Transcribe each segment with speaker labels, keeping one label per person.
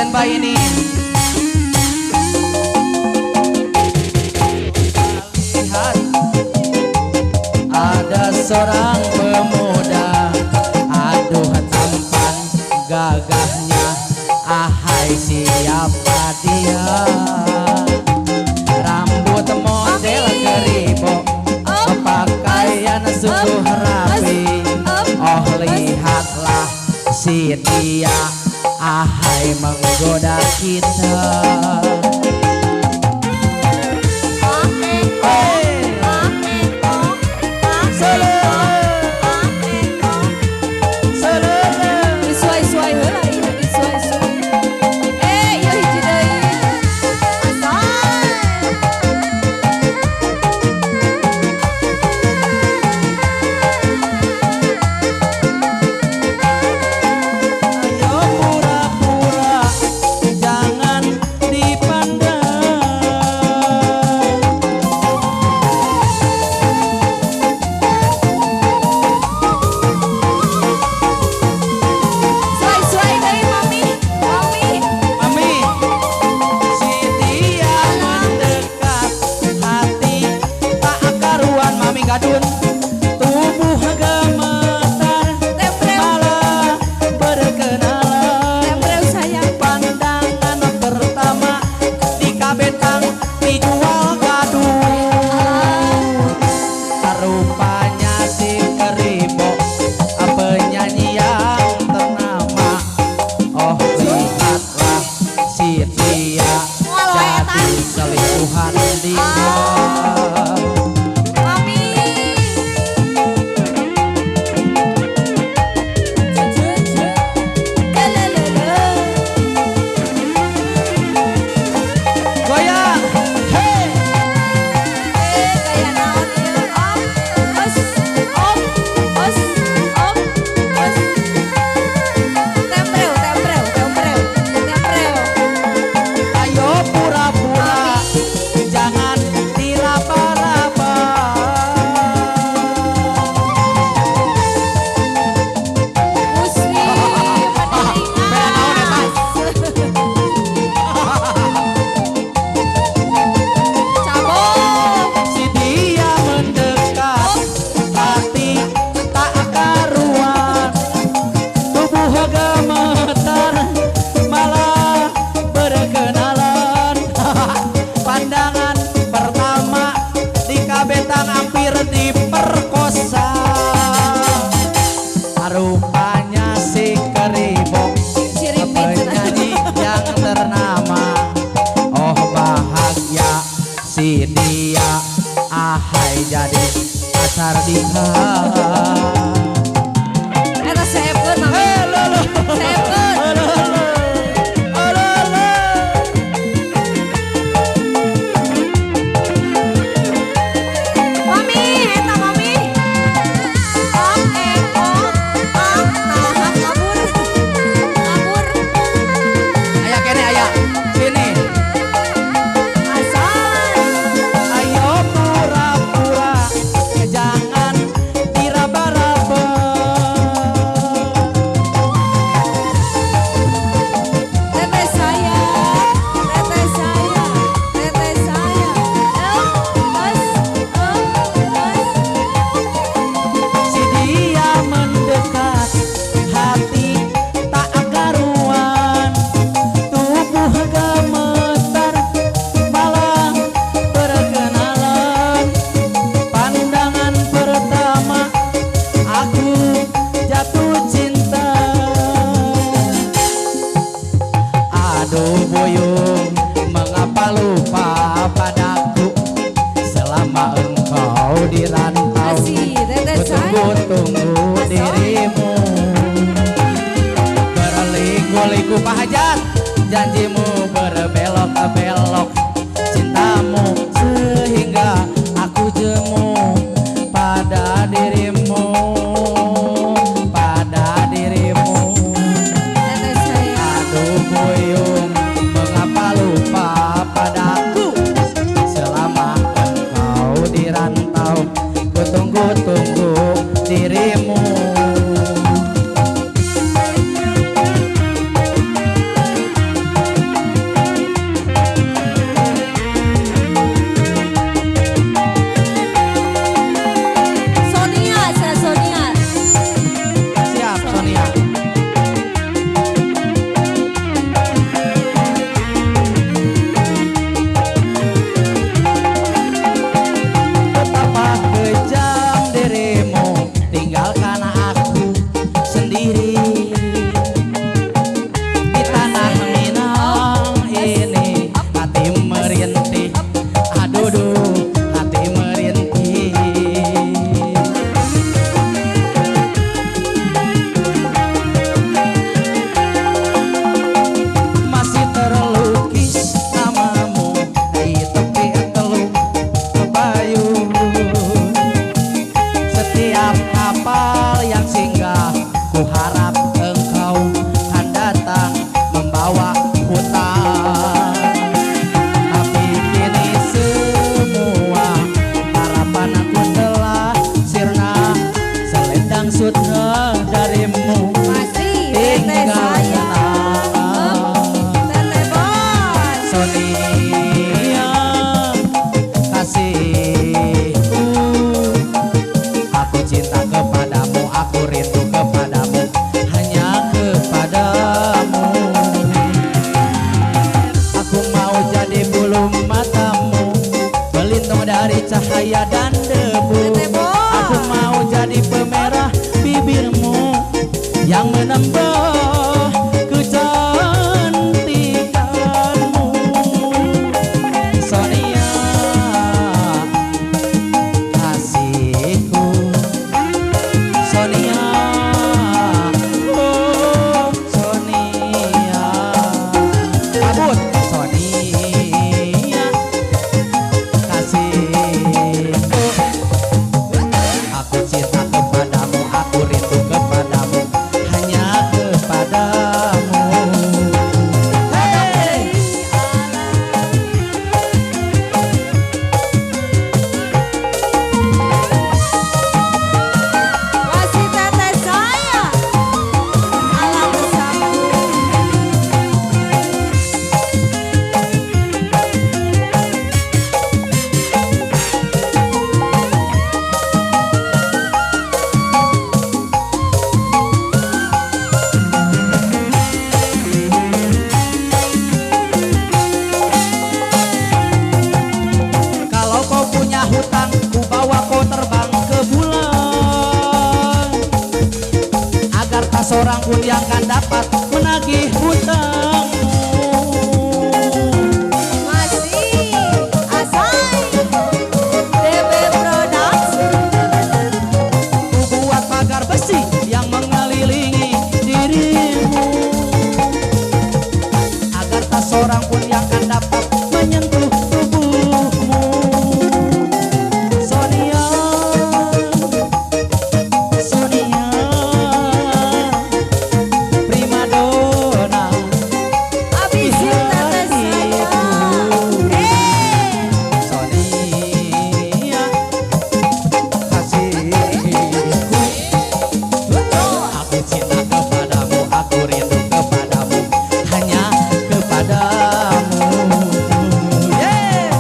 Speaker 1: standby ini. Lihat ada seorang pemuda, aduh tampan gagahnya, ahai siapa dia? Rambut model keribok, pakaian sungguh rapi. Oh lihatlah si dia, ahai menggoda kita. Gadun tubuh gemetar, malah berkenalan. Pandangan pertama di kabetang dijual gadun. Rupanya si keribok, penyanyi yang ternama. Oh lihatlah si dia, jadi selingkuhan dia. Rupanya si keribok, penyanyi yang ternama. Oh bahagia si dia, ahai jadi pacar dia.
Speaker 2: Eta seepkeun mami. Seepkeun. Aduh buyung, mengapa lupa padaku selama engkau di rantau? Tunggu dirimu, berliku-liku pahajat, janjimu berbelok-belok, cintamu sehingga aku jemu pada dirimu, pada dirimu. Aduh buyung, mengapa lupa padaku selama engkau di rantau? Ku tunggu-tunggu dirimu.
Speaker 1: yang menambah kecantikanmu. Sonia kasihku, Sonia, oh Sonia, kabut Sonia kasihku. Aku cinta kepadamu, aku rindu kepadamu, hanya kepadamu. Hey!
Speaker 3: Masih teteh saya alam bersama.
Speaker 1: Kalau kau punya hutang, ku bawa kau terbang ke bulan, agar tak seorang pun yang akan dapat menagih hutangmu.
Speaker 3: Masih Asai DB Production.
Speaker 1: Ku buat pagar besi yang mengelilingi dirimu, agar tak seorang pun yang akan dapat menyentuh tubuhmu. Sonia, Sonia, primadona
Speaker 3: Habisin teteh saya.
Speaker 1: Sonia kasihku. Aku cinta kepadamu, aku rindu kepadamu, hanya kepadamu. Yeah.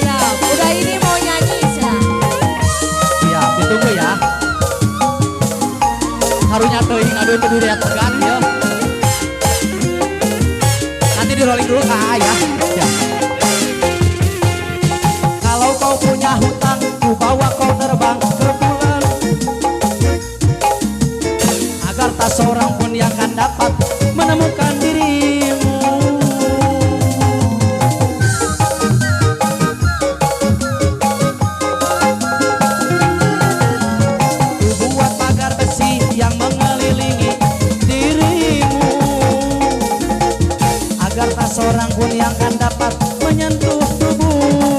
Speaker 3: Ya, udah ini mau nyanyi saya.
Speaker 1: Siap, ditunggu ya. Harunya teuing aduh itu durian tegan ya. Nanti di rolling dulu kak ya. Ya. Kalau kau punya hutang, ku bawa kau terbang ke bulan, agar tak seorang pun yang akan dapat menemukan dirimu. Ku buat pagar besi yang mengelilingi dirimu, agar tak seorang pun yang akan dapat menyentuh tubuhmu.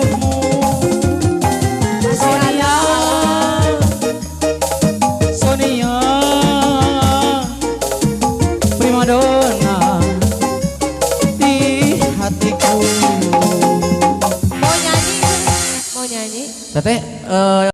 Speaker 1: Sonia, Sonia, primadona di hatiku.
Speaker 3: Mau nyanyi? Mau nyanyi?
Speaker 1: Teteh